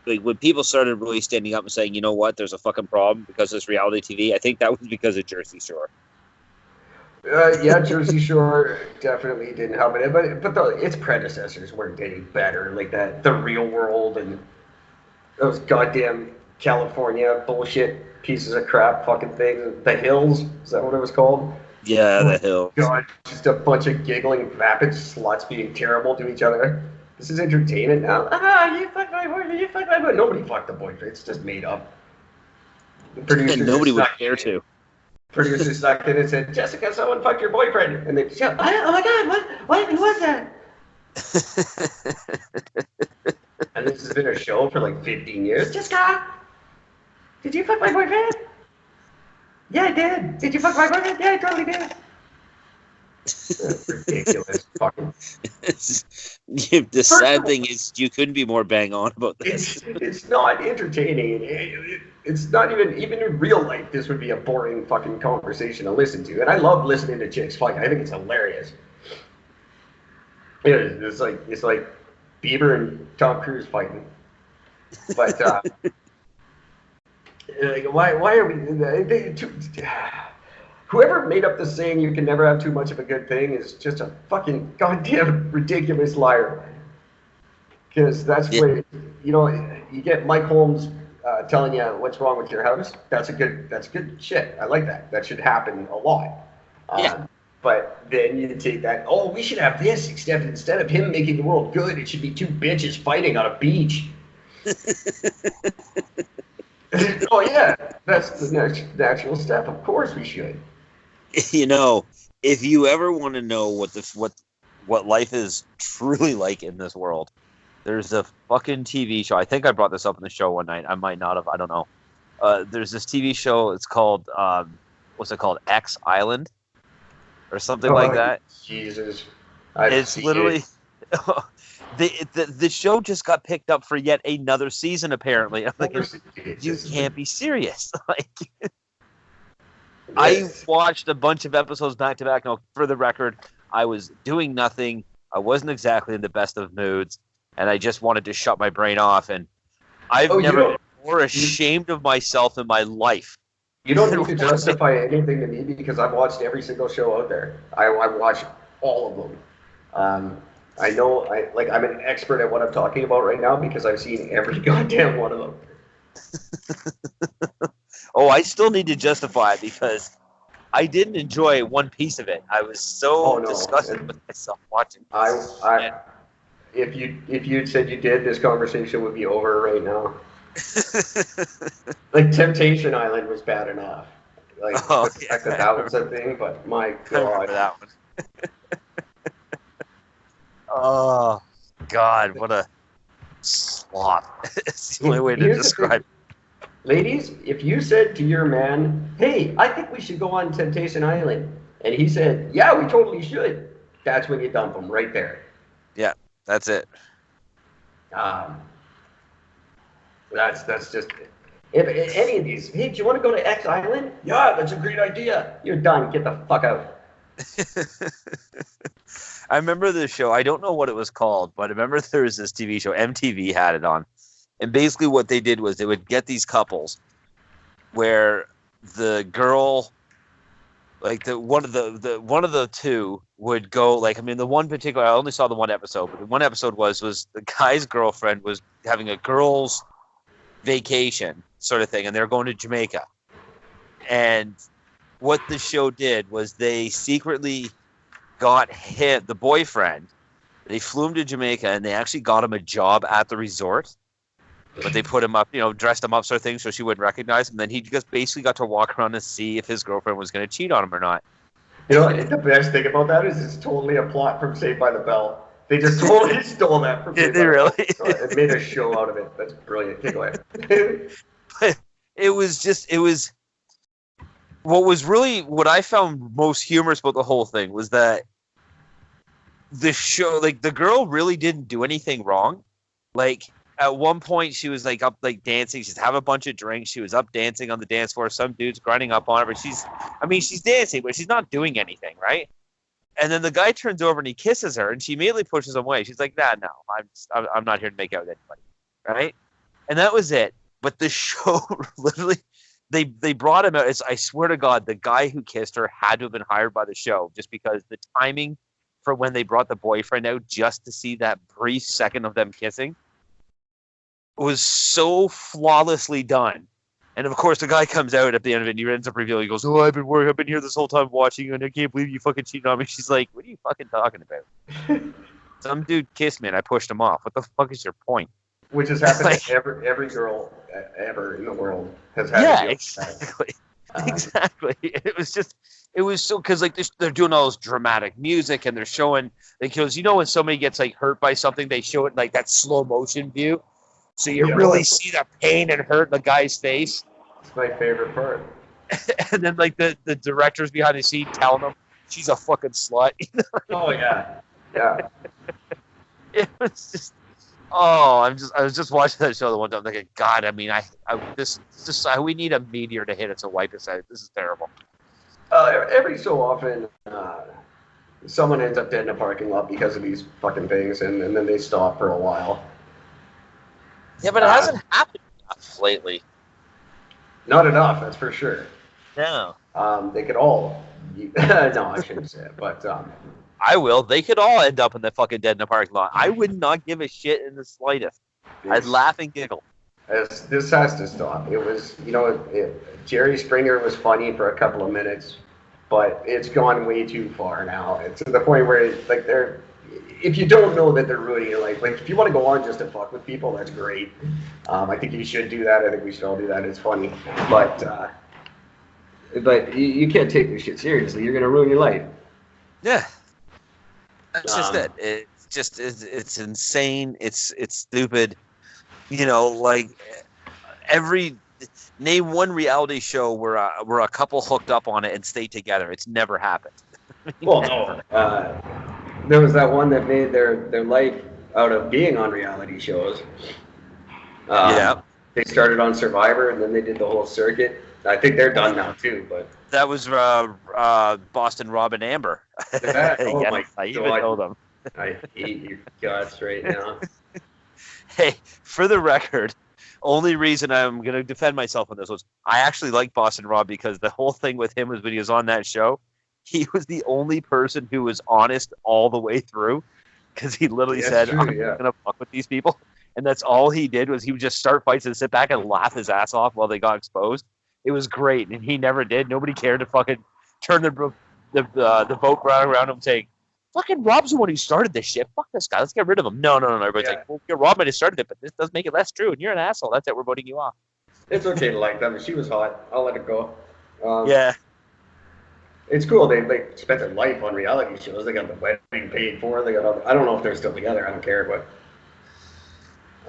[SPEAKER 1] like when people started really standing up and saying, you know what, there's a fucking problem because of this reality TV. I think that was because of Jersey Shore.
[SPEAKER 2] Yeah, Jersey Shore definitely didn't help it, but its predecessors weren't any better. Like that, The Real World and those goddamn California bullshit pieces of crap fucking things. The Hills, is that what it was called?
[SPEAKER 1] Yeah, The Hills.
[SPEAKER 2] God, just a bunch of giggling, vapid sluts being terrible to each other. This is entertainment now. You fucked my boyfriend, you fucked my boyfriend. Nobody fucked the boyfriend. It's just made up.
[SPEAKER 1] And nobody would care to.
[SPEAKER 2] Producers sucked in and said, Jessica, someone fucked your boyfriend. And they said, oh my God, what was that? And this has been a show for like 15 years. Jessica, did you fuck my boyfriend? Yeah, I did. Did you fuck my boyfriend? Yeah, I totally did. That's ridiculous. Fucking.
[SPEAKER 1] The sad thing is you couldn't be more bang on about this.
[SPEAKER 2] It's not entertaining. It's not even in real life. This would be a boring fucking conversation to listen to. And I love listening to chicks fight. I think it's hilarious. It's like Bieber and Tom Cruise fighting. But why are we? Whoever made up the saying "you can never have too much of a good thing" is just a fucking goddamn ridiculous liar. Because that's where you get Mike Holmes telling you what's wrong with your house. That's good shit. I like that. That should happen a lot. But then you take that. Oh, we should have this instead of him making the world good. It should be two bitches fighting on a beach. Oh yeah, that's the natural step. Of course we should.
[SPEAKER 1] If you ever want to know what life is truly like in this world, there's a fucking TV show. I think I brought this up in the show one night. I might not have. I don't know. There's this TV show. It's called what's it called? X Island, or something like that.
[SPEAKER 2] Jesus,
[SPEAKER 1] it's literally. The show just got picked up for yet another season. Apparently, I'm like, you can't be serious. Like, I watched a bunch of episodes back to back. Now, for the record, I was doing nothing. I wasn't exactly in the best of moods, and I just wanted to shut my brain off. And I've never been more ashamed of myself in my life.
[SPEAKER 2] You don't need to justify anything to me because I've watched every single show out there. I watched all of them. I know I'm an expert at what I'm talking about right now because I've seen every goddamn one of them.
[SPEAKER 1] Oh, I still need to justify it because I didn't enjoy one piece of it. I was so disgusted with myself watching.
[SPEAKER 2] If you'd said you did, this conversation would be over right now. Like Temptation Island was bad enough. Like the fact that was a thing, but my God,
[SPEAKER 1] that one. Oh God, what a slop! It's the only way to describe it.
[SPEAKER 2] Ladies, if you said to your man, "Hey, I think we should go on Temptation Island," and he said, "Yeah, we totally should," that's when you dump him right there.
[SPEAKER 1] Yeah, that's it.
[SPEAKER 2] That's just if any of these. Hey, do you want to go to X Island? Yeah, that's a great idea. You're done. Get the fuck out.
[SPEAKER 1] I remember the show. I don't know what it was called, but I remember there was this TV show. MTV had it on. And basically what they did was they would get these couples where the girl, like one of the two would go, like, I mean, the one particular, I only saw the one episode, but the one episode was the guy's girlfriend was having a girl's vacation sort of thing, and they're going to Jamaica. And what the show did was they secretly got the boyfriend, they flew him to Jamaica, and they actually got him a job at the resort. But they put him up, dressed him up sort of thing so she wouldn't recognize him. Then he just basically got to walk around and see if his girlfriend was going to cheat on him or not.
[SPEAKER 2] The best thing about that is it's totally a plot from Saved by the Bell. They just totally stole that from Saved by the Bell. Did they really? It made a show out of it. That's brilliant. Take away.
[SPEAKER 1] But it was what I found most humorous about the whole thing was that the show, like, the girl really didn't do anything wrong. Like, at one point, she was like up, like, dancing. She's having a bunch of drinks. She was up dancing on the dance floor. Some dude's grinding up on her, but she's dancing, but she's not doing anything, right? And then the guy turns over and he kisses her, and she immediately pushes him away. She's like, "Nah, no, I'm not here to make out with anybody," right? And that was it. But the show literally, they brought him out. I swear to God, the guy who kissed her had to have been hired by the show just because the timing for when they brought the boyfriend out just to see that brief second of them kissing was so flawlessly done. And of course, the guy comes out at the end of it and he ends up revealing, he goes, "Oh, I've been here this whole time watching you, and I can't believe you fucking cheated on me." She's like, "What are you fucking talking about?" Some dude kissed me and I pushed him off. What the fuck is your point?
[SPEAKER 2] Which has happened to every girl ever in the world has had.
[SPEAKER 1] Yeah, exactly. Exactly. It was so, because like they're doing all this dramatic music and they're showing, because when somebody gets like hurt by something, they show it like that slow motion view. So you really see the pain and hurt in the guy's face.
[SPEAKER 2] It's my favorite part.
[SPEAKER 1] And then like the directors behind the scene telling them she's a fucking slut.
[SPEAKER 2] Oh yeah. Yeah.
[SPEAKER 1] It was just, I was just watching that show the one time thinking, God, I mean, we need a meteor to hit it to wipe us out. This is terrible.
[SPEAKER 2] Every so often, someone ends up dead in a parking lot because of these fucking things, and then they stop for a while.
[SPEAKER 1] Yeah, but it hasn't happened enough lately.
[SPEAKER 2] Not enough, that's for sure.
[SPEAKER 1] No.
[SPEAKER 2] They could all. No, I shouldn't say it, but.
[SPEAKER 1] I will. They could all end up in the fucking dead in the parking lot. I would not give a shit in the slightest. I'd laugh and giggle.
[SPEAKER 2] This has to stop. It was, Jerry Springer was funny for a couple of minutes, but it's gone way too far now. It's to the point where, like, if you don't know that they're ruining your life, like, if you want to go on just to fuck with people, that's great. I think you should do that. I think we should all do that. It's funny. But you can't take this shit seriously. You're going to ruin your life.
[SPEAKER 1] Yeah. That's just it. It's insane. It's stupid. Like name one reality show where a couple hooked up on it and stayed together. It's never happened.
[SPEAKER 2] Well, no. There was that one that made their life out of being on reality shows. Yeah. They started on Survivor and then they did the whole circuit. I think they're done now too, but
[SPEAKER 1] That was Boston Rob and Amber.
[SPEAKER 2] oh
[SPEAKER 1] Yes,
[SPEAKER 2] my
[SPEAKER 1] I even
[SPEAKER 2] God,
[SPEAKER 1] know them.
[SPEAKER 2] I hate your guts right now.
[SPEAKER 1] Hey, for the record, only reason I'm going to defend myself on this was I actually like Boston Rob because the whole thing with him was when he was on that show, he was the only person who was honest all the way through because he literally said,
[SPEAKER 2] True,
[SPEAKER 1] I'm
[SPEAKER 2] yeah.
[SPEAKER 1] going to fuck with these people. And that's all he did was he would just start fights and sit back and laugh his ass off while they got exposed. It was great. And he never did. Nobody cared to fucking turn the vote around him saying, fucking Rob's the one who started this shit. Fuck this guy. Let's get rid of him. No. Everybody's like, well, yeah, Rob might have started it, but this does make it less true. And you're an asshole. That's it. We're voting you off.
[SPEAKER 2] It's okay to like them. She was hot. I'll let it go.
[SPEAKER 1] Yeah.
[SPEAKER 2] It's cool. They spent their life on reality shows. They got the wedding paid for. They got I don't know if they're still together. I don't care, but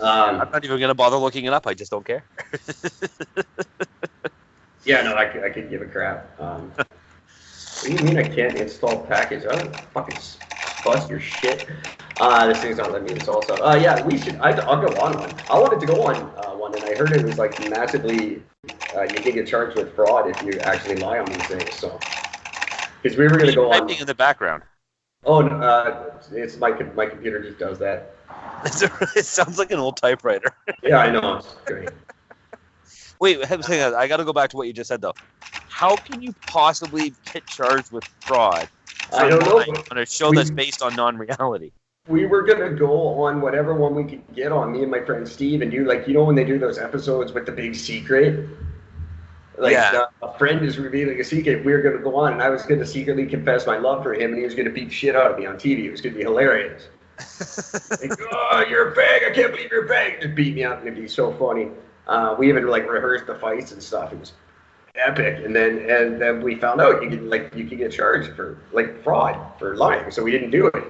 [SPEAKER 1] I'm not even going to bother looking it up. I just don't care.
[SPEAKER 2] Yeah, no, I could give a crap. What do you mean I can't install package? I don't fucking bust your shit. This thing's not letting me install stuff. Yeah, we should. I'll go on one. I wanted to go on one, and I heard it was like massively. You can get charged with fraud if you actually lie on these things. So, because we were going to go on.
[SPEAKER 1] Typing in the background.
[SPEAKER 2] Oh, no, it's my computer just does that.
[SPEAKER 1] It sounds like an old typewriter.
[SPEAKER 2] Yeah, I know. It's great.
[SPEAKER 1] Wait, hang on. I got to go back to what you just said, though. How can you possibly get charged with fraud
[SPEAKER 2] I don't know.
[SPEAKER 1] on a show that's based on non-reality?
[SPEAKER 2] We were going to go on whatever one we could get on, me and my friend Steve, and do, like, you know when they do those episodes with the big secret? Like,
[SPEAKER 1] Yeah.
[SPEAKER 2] A friend is revealing a secret. We were going to go on, and I was going to secretly confess my love for him, and he was going to beat shit out of me on TV. It was going to be hilarious. Like, oh, you're a fag. I can't believe you're a fag. Just beat me up, and it'd be so funny. We even, like, rehearsed the fights and stuff. It was epic. And then we found out you could get charged for, like, fraud, for lying. So we didn't do it.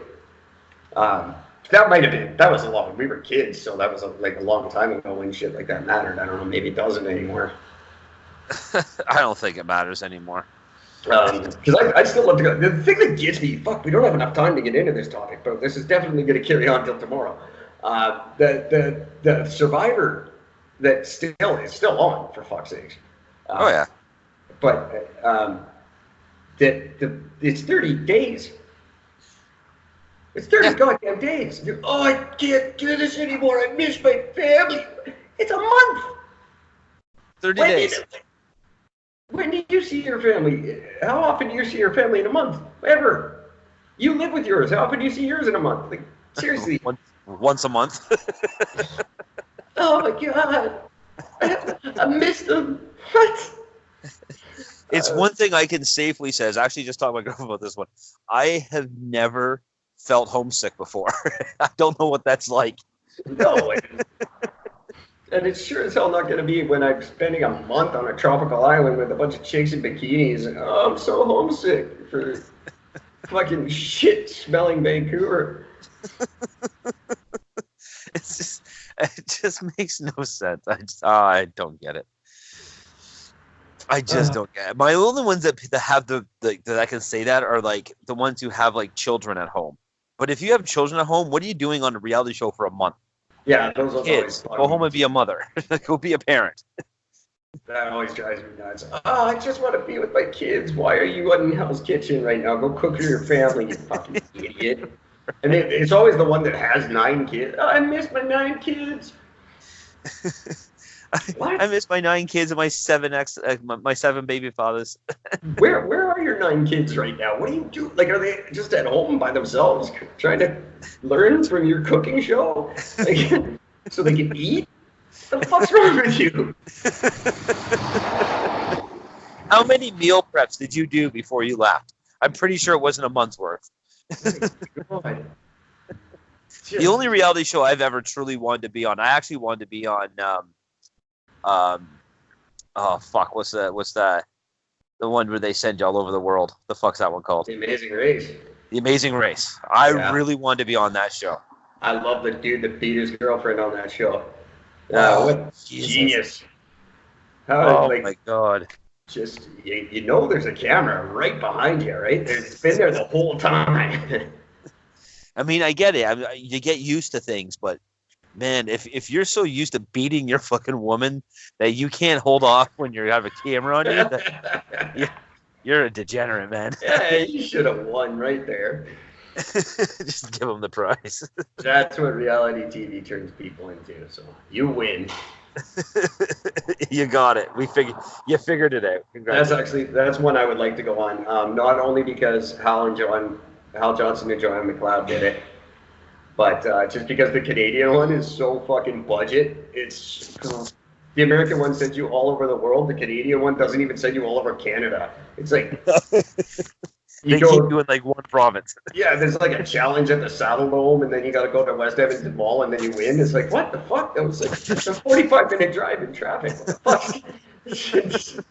[SPEAKER 2] That was a long, we were kids, so that was a long time ago when shit like that mattered. I don't know, maybe it doesn't anymore.
[SPEAKER 1] I don't think it matters anymore.
[SPEAKER 2] Because I still love to go. The thing that gets me, we don't have enough time to get into this topic, but this is definitely going to carry on till tomorrow. The Survivor that is still on, for fuck's sake.
[SPEAKER 1] Oh yeah.
[SPEAKER 2] But it's 30 days. It's 30 goddamn days. Oh, I can't do this anymore. I miss my family. It's a month.
[SPEAKER 1] 30 days.
[SPEAKER 2] When do you see your family? How often do you see your family in a month? Ever? You live with yours. How often do you see yours in a month? Like, seriously.
[SPEAKER 1] Once a month.
[SPEAKER 2] Oh my God. I miss them. What?
[SPEAKER 1] It's one thing I can safely say. I actually just talked to my girlfriend about this one. I have never felt homesick before. I don't know what that's like.
[SPEAKER 2] No. And it's sure as hell not going to be when I'm spending a month on a tropical island with a bunch of chicks in bikinis. And, oh, I'm so homesick for fucking shit-smelling Vancouver.
[SPEAKER 1] It just makes no sense. I don't get it. I just don't get it. My only ones that have that I can say that are like the ones who have like children at home. But if you have children at home, what are you doing on a reality show for a month?
[SPEAKER 2] Yeah, those are
[SPEAKER 1] kids. Go home and be a mother. Go be a parent.
[SPEAKER 2] That always drives me nuts. Oh, I just want to be with my kids. Why are you in Hell's Kitchen right now? Go cook for your family, you fucking idiot. And it's always the one that has 9 kids. Oh, I miss my 9 kids. What?
[SPEAKER 1] I miss my 9 kids and my 7 baby fathers.
[SPEAKER 2] Where are your 9 kids right now? What do you do? Like, are they just at home by themselves trying to learn from your cooking show? Like, so they can eat? What the fuck's wrong with you?
[SPEAKER 1] How many meal preps did you do before you left? I'm pretty sure it wasn't a month's worth.
[SPEAKER 2] God.
[SPEAKER 1] The only reality show I've ever truly wanted to be on, I actually wanted to be on oh fuck, what's that? The one where they send you all over the world. The fuck's that one called?
[SPEAKER 2] The Amazing Race.
[SPEAKER 1] The Amazing Race. I really wanted to be on that show.
[SPEAKER 2] I love the dude that beat his girlfriend on that show. What
[SPEAKER 1] Jesus.
[SPEAKER 2] Genius.
[SPEAKER 1] My God.
[SPEAKER 2] Just, you know there's a camera right behind you, right? It's been there the whole time.
[SPEAKER 1] I mean, I get it. You get used to things, but Man, if you're so used to beating your fucking woman that you can't hold off when you have a camera on you, you're a degenerate, man.
[SPEAKER 2] Yeah, you should have won right there.
[SPEAKER 1] Just give them the prize.
[SPEAKER 2] That's what reality TV turns people into. So you win.
[SPEAKER 1] You got it. You figured it out.
[SPEAKER 2] That's one I would like to go on. Not only because Hal Johnson and Joanne McLeod did it, but just because the Canadian one is so fucking budget. It's the American one sends you all over the world. The Canadian one doesn't even send you all over Canada. It's like
[SPEAKER 1] they keep doing like one province.
[SPEAKER 2] Yeah, there's like a challenge at the Saddle Dome, and then you got to go to West Edmonton Mall, and then you win. It's like, what the fuck? That was like a 45-minute drive in traffic. What the fuck?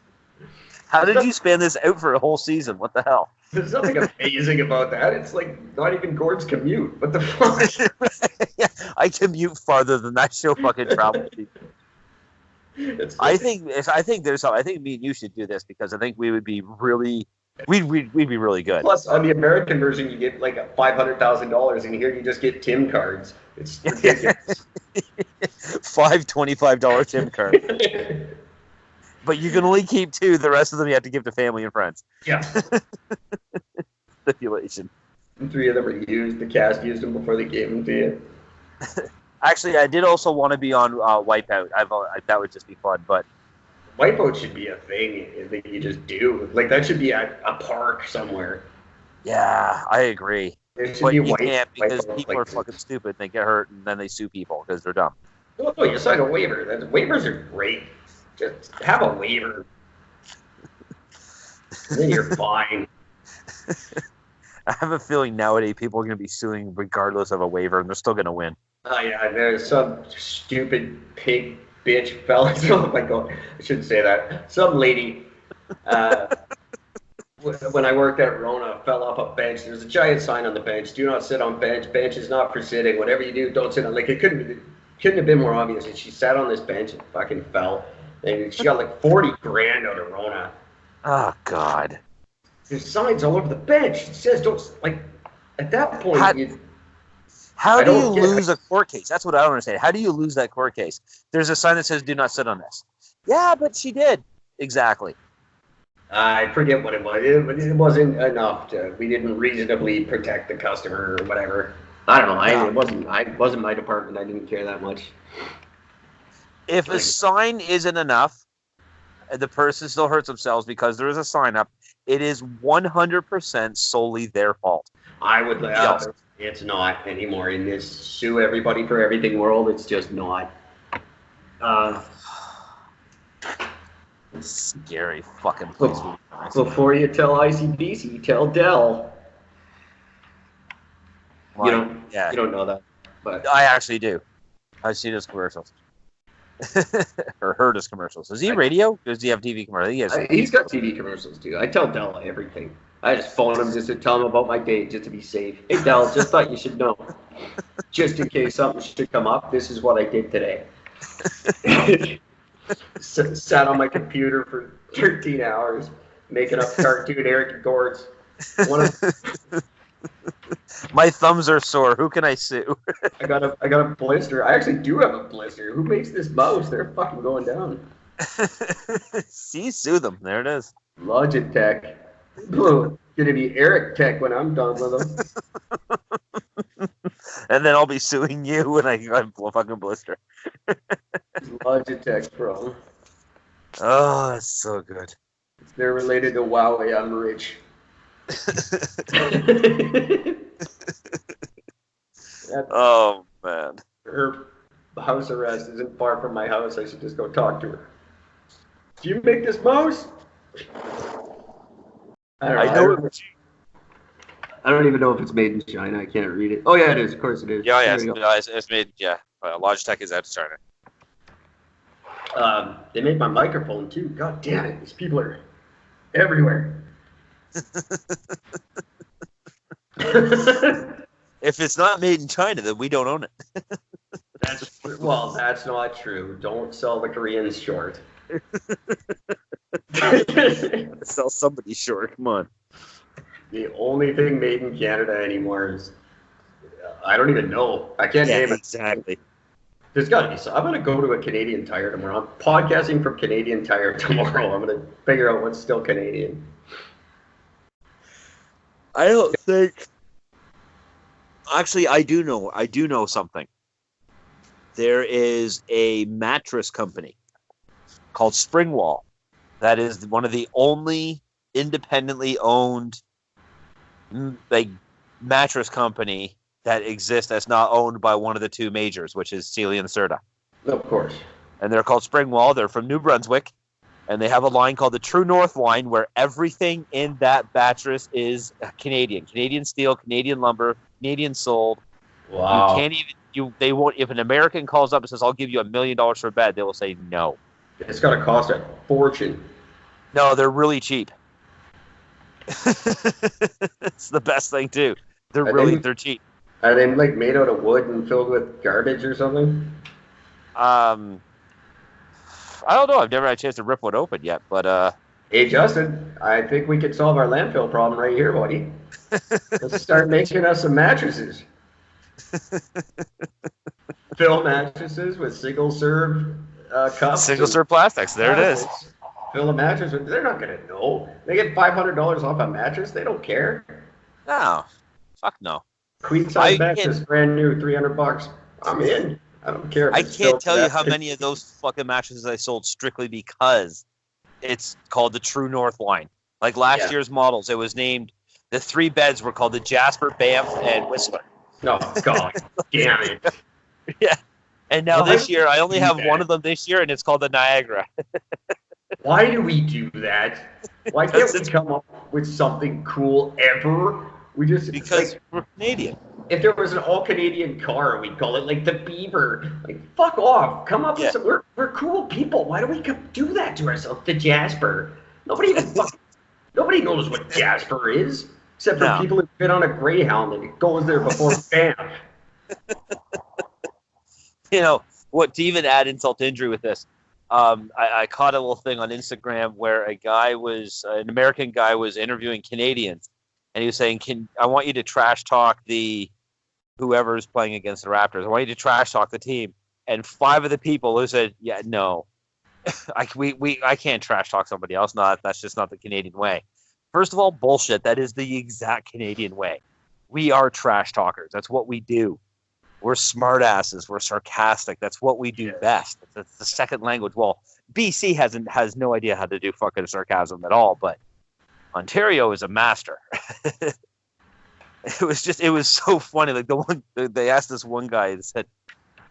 [SPEAKER 1] How did you span this out for a whole season? What the hell?
[SPEAKER 2] There's nothing amazing about that. It's like not even Gord's commute. What the fuck?
[SPEAKER 1] Yeah, I commute farther than that show fucking travels. I think me and you should do this because I think we would be really. We'd be really good.
[SPEAKER 2] Plus, on the American version, you get like $500,000, and here you just get Tim cards. It's ridiculous.
[SPEAKER 1] 5 $25 Tim cards. But you can only keep 2. The rest of them you have to give to family and friends.
[SPEAKER 2] Yeah.
[SPEAKER 1] Stipulation.
[SPEAKER 2] And 3 of them are used. The cast used them before they gave them to you.
[SPEAKER 1] Actually, I did also want to be on Wipeout. That would just be fun, but.
[SPEAKER 2] Wipeout should be a thing that you just do. Like, that should be at a park somewhere.
[SPEAKER 1] Yeah, I agree.
[SPEAKER 2] But
[SPEAKER 1] you can't because people are fucking stupid and they get hurt and then they sue people because they're dumb.
[SPEAKER 2] Oh, you sign a waiver. Waivers are great. Just have a waiver. Then you're fine.
[SPEAKER 1] I have a feeling nowadays people are going to be suing regardless of a waiver and they're still going to win.
[SPEAKER 2] Oh, yeah, there's some stupid pig bitch fell. Oh my god, I shouldn't say that. Some lady, when I worked at Rona, fell off a bench. There's a giant sign on the bench: "Do not sit on bench. Bench is not for sitting. Whatever you do, don't sit on." Like, it couldn't have been more obvious. And she sat on this bench and fucking fell. And she got like 40 grand out of Rona.
[SPEAKER 1] Oh God.
[SPEAKER 2] There's signs all over the bench. It says don't, like, at that point.
[SPEAKER 1] How do you lose a court case? That's what I don't understand. How do you lose that court case? There's a sign that says, "Do not sit on this." Yeah, but she did. Exactly.
[SPEAKER 2] I forget what it was. It wasn't enough. We didn't reasonably protect the customer or whatever. I don't know. It wasn't my department. I didn't care that much.
[SPEAKER 1] If a sign isn't enough, the person still hurts themselves because there is a sign up, it is 100% solely their fault.
[SPEAKER 2] I would. It's not anymore in this sue everybody for everything world. It's just not.
[SPEAKER 1] Scary fucking place.
[SPEAKER 2] Before you tell ICBC, tell Dell.
[SPEAKER 1] Well,
[SPEAKER 2] you don't know that, but
[SPEAKER 1] I actually do. I've seen his commercials. Or heard his commercials. Is he radio? Does he have TV commercials?
[SPEAKER 2] He's got TV commercials too. I tell Dell everything. I just phone him just to tell him about my date, just to be safe. Hey, Dell, just thought you should know. Just in case something should come up, this is what I did today. Sat on my computer for 13 hours, making up cartoon Eric Gords.
[SPEAKER 1] My thumbs are sore. Who can I sue?
[SPEAKER 2] I got a blister. I actually do have a blister. Who makes this mouse? They're fucking going down.
[SPEAKER 1] See, sue them. There it is.
[SPEAKER 2] Logitech. Gonna be Eric Tech when I'm done with them.
[SPEAKER 1] And then I'll be suing you when I'm fucking blister.
[SPEAKER 2] Logitech Pro.
[SPEAKER 1] Oh, that's so good.
[SPEAKER 2] They're related to Huawei. I'm rich.
[SPEAKER 1] Oh man.
[SPEAKER 2] Her house arrest isn't far from my house. I should just go talk to her. Do you make this mouse? I don't even know if it's made in China. I can't read it. Oh yeah, it is. Of course it is.
[SPEAKER 1] Yeah, it's made. Yeah, Logitech is out of China.
[SPEAKER 2] They made my microphone too. God damn it! These people are everywhere.
[SPEAKER 1] If it's not made in China, then we don't own it.
[SPEAKER 2] That's not true. Don't sell the Koreans short.
[SPEAKER 1] Sell somebody short. Come on.
[SPEAKER 2] The only thing made in Canada anymore is I don't even know. I can't name it.
[SPEAKER 1] Exactly.
[SPEAKER 2] There's got to be some. I'm going to go to a Canadian Tire tomorrow. I'm podcasting from Canadian Tire tomorrow. I'm going to figure out what's still Canadian.
[SPEAKER 1] I don't think. Actually, I do know. I do know something. There is a mattress company called Springwall that is one of the only independently owned like mattress company that exists that's not owned by one of the two majors, which is Sealy and Serta.
[SPEAKER 2] Of course.
[SPEAKER 1] And they're called Springwall. They're from New Brunswick. And they have a line called the True North line where everything in that mattress is Canadian. Canadian steel, Canadian lumber, Canadian sold.
[SPEAKER 2] Wow.
[SPEAKER 1] You can't even, they won't, if an American calls up and says, I'll give you $1 million for a bed, they will say no.
[SPEAKER 2] It's got to cost a fortune.
[SPEAKER 1] No, they're really cheap. It's the best thing too. They're cheap.
[SPEAKER 2] Are they like made out of wood and filled with garbage or something?
[SPEAKER 1] I don't know. I've never had a chance to rip one open yet, but
[SPEAKER 2] Hey Justin, I think we could solve our landfill problem right here, buddy. Let's start making us some mattresses. Fill mattresses with single serve cups.
[SPEAKER 1] Single serve plastics. There it is.
[SPEAKER 2] Fill a mattress with. They're not gonna know. They get $500 off a mattress. They don't care.
[SPEAKER 1] No, fuck no.
[SPEAKER 2] Queen size mattress, brand new, $300. I'm in. I don't care.
[SPEAKER 1] I can't tell you how many of those fucking mattresses I sold strictly because it's called the True North line. Like last year's models, it was named. The 3 beds were called the Jasper, Banff, and Whistler.
[SPEAKER 2] Oh God, damn it!
[SPEAKER 1] Yeah, and now this year I only have one of them this year, and it's called the Niagara.
[SPEAKER 2] Why do we do that? Why can't we come up with something cool ever?
[SPEAKER 1] Because we're Canadian.
[SPEAKER 2] If there was an all-Canadian car, we'd call it like the Beaver. Like, fuck off. Come up with some. We're cool people. Why do we do that to ourselves? The Jasper. Nobody knows what Jasper is, except for people who've been on a Greyhound and it goes there before Banff.
[SPEAKER 1] You know what? To even add insult to injury with this, I caught a little thing on Instagram where an American guy was interviewing Canadians, and he was saying, I want you to trash talk whoever's playing against the Raptors. I want you to trash talk the team. And 5 of the people who said, yeah, no, I can't trash talk somebody else. That's just not the Canadian way. First of all, bullshit. That is the exact Canadian way. We are trash talkers. That's what we do. We're smart asses. We're sarcastic. That's what we do best. That's the second language. Well, BC has no idea how to do fucking sarcasm at all, but Ontario is a master. It was so funny. Like they asked this one guy that said,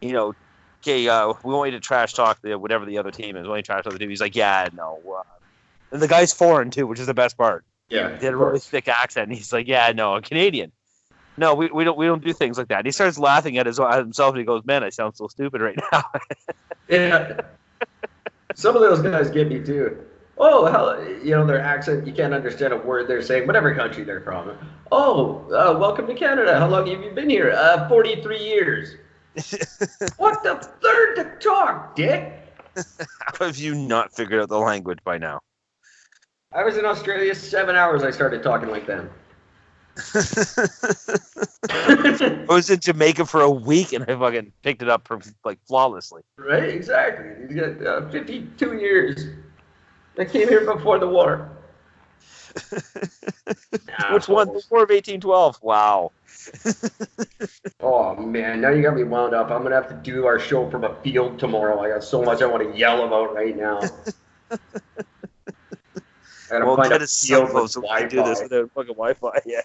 [SPEAKER 1] okay, we want you to trash talk whatever the other team is. We want you to trash talk the team. He's like, yeah, no. And the guy's foreign too, which is the best part.
[SPEAKER 2] Yeah,
[SPEAKER 1] he had a really thick accent. And he's like, yeah, no, a Canadian. No, we don't do things like that. And he starts laughing at himself and he goes, man, I sound so stupid right now.
[SPEAKER 2] Yeah. Some of those guys get me too. Oh, hell, their accent, you can't understand a word they're saying, whatever country they're from. Oh, welcome to Canada. How long have you been here? 43 years. What the third to talk, dick?
[SPEAKER 1] How have you not figured out the language by now?
[SPEAKER 2] I was in Australia 7 hours. I started talking like them.
[SPEAKER 1] I was in Jamaica for a week and I fucking picked it up flawlessly.
[SPEAKER 2] Right, exactly. You got 52 years. I came here before the war.
[SPEAKER 1] Which one? The War of 1812. Wow.
[SPEAKER 2] Oh, man. Now you got me wound up. I'm going to have to do our show from a field tomorrow. I got so much I want to yell about right now. I got to find a field with Wi-Fi.
[SPEAKER 1] Do this without fucking Wi-Fi, yeah.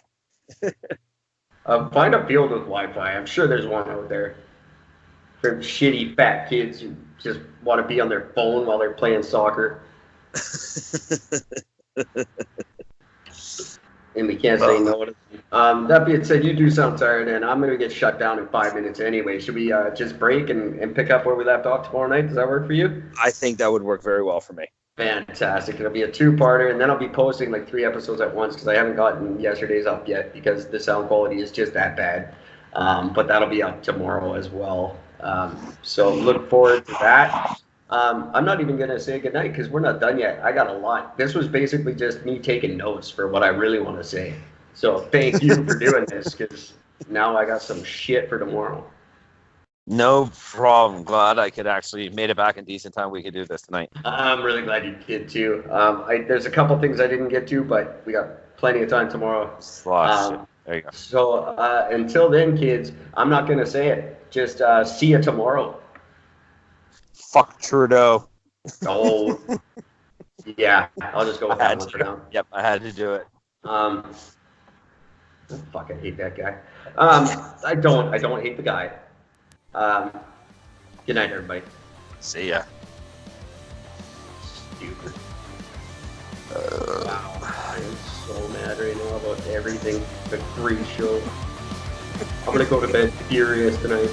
[SPEAKER 2] Find a field with Wi-Fi. I'm sure there's one out there. For shitty fat kids who just want to be on their phone while they're playing soccer. And we can't say no to them. That being said, you do sound tired, and I'm going to get shut down in 5 minutes anyway. Should we just break and pick up where we left off tomorrow night? Does that work for you?
[SPEAKER 1] I think that would work very well for me.
[SPEAKER 2] Fantastic. It'll be a 2-parter, and then I'll be posting 3 episodes at once because I haven't gotten yesterday's up yet because the sound quality is just that bad. But that'll be up tomorrow as well. So look forward to that. I'm not even going to say goodnight because we're not done yet. I got a lot. This was basically just me taking notes for what I really want to say. So thank you for doing this because now I got some shit for tomorrow.
[SPEAKER 1] No problem. Glad I could actually made it back in decent time. We could do this tonight.
[SPEAKER 2] I'm really glad you did too. There's a couple things I didn't get to, but we got plenty of time tomorrow.
[SPEAKER 1] There you go.
[SPEAKER 2] So until then, kids, I'm not gonna say it. Just see you tomorrow.
[SPEAKER 1] Fuck Trudeau.
[SPEAKER 2] Oh, yeah. I'll just go with that one for now.
[SPEAKER 1] Yep, I had to do it.
[SPEAKER 2] Fuck, I hate that guy. I don't hate the guy. Good night, everybody.
[SPEAKER 1] See ya.
[SPEAKER 2] Stupid. Wow, I am so mad right now about everything. The great show. I'm gonna go to bed furious tonight.